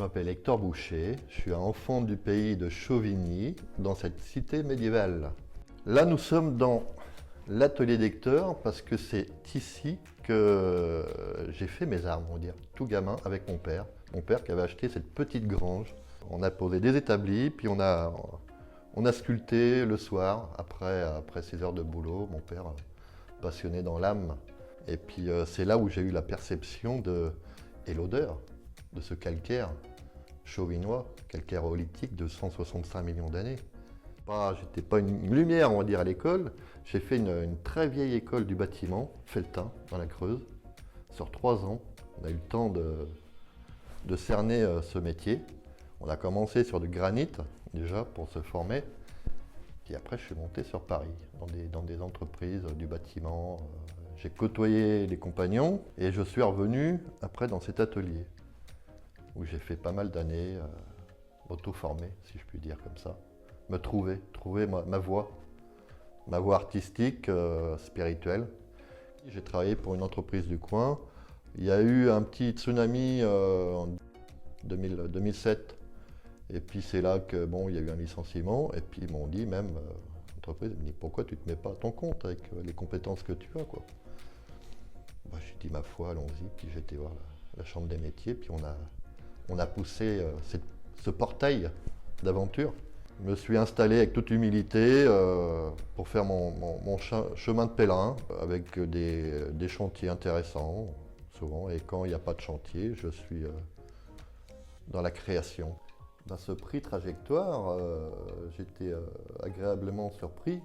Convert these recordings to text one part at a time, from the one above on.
m'appelle Hector Boucher, je suis un enfant du pays de Chauvigny, dans cette cité médiévale. Là, nous sommes dans l'atelier d'Hector parce que c'est ici que j'ai fait mes armes, on va dire, tout gamin avec mon père. Mon père qui avait acheté cette petite grange. On a posé des établis, puis on a sculpté le soir, après 6 heures de boulot, mon père passionné dans l'âme. Et puis c'est là où j'ai eu la perception et l'odeur de ce calcaire chauvinois, calcaire oolithique de 165 millions d'années. J'étais pas une lumière, on va dire, à l'école. J'ai fait une très vieille école du bâtiment, Felletin, dans la Creuse. Sur 3 ans, on a eu le temps de cerner ce métier. On a commencé sur du granit, déjà, pour se former. Puis après, je suis monté sur Paris, dans des entreprises du bâtiment. J'ai côtoyé les compagnons et je suis revenu après dans cet atelier où j'ai fait pas mal d'années, auto-formé, si je puis dire comme ça. Me trouver ma voie artistique, spirituelle. J'ai travaillé pour une entreprise du coin. Il y a eu un petit tsunami en 2007. Et puis c'est là que il y a eu un licenciement. Et puis ils m'ont dit même, l'entreprise m'a dit pourquoi tu ne te mets pas à ton compte avec les compétences que tu as, quoi. J'ai dit ma foi, allons-y. Puis j'ai été voir la chambre des métiers. Puis on a poussé ce portail d'aventure. Je me suis installé avec toute humilité pour faire mon chemin de pèlerin avec des chantiers intéressants, souvent. Et quand il n'y a pas de chantier, je suis dans la création. Dans ce prix trajectoire, j'étais agréablement surpris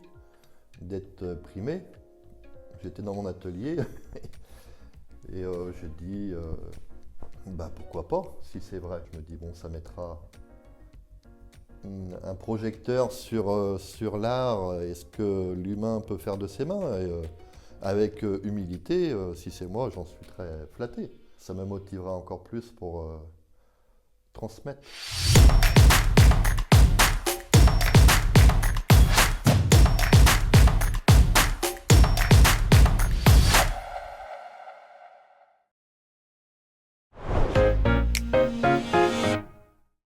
d'être primé. J'étais dans mon atelier et j'ai dit pourquoi pas, si c'est vrai. Je me dis ça mettra un projecteur sur l'art et ce que l'humain peut faire de ses mains. Et, avec humilité, si c'est moi, j'en suis très flatté. Ça me motivera encore plus pour transmettre.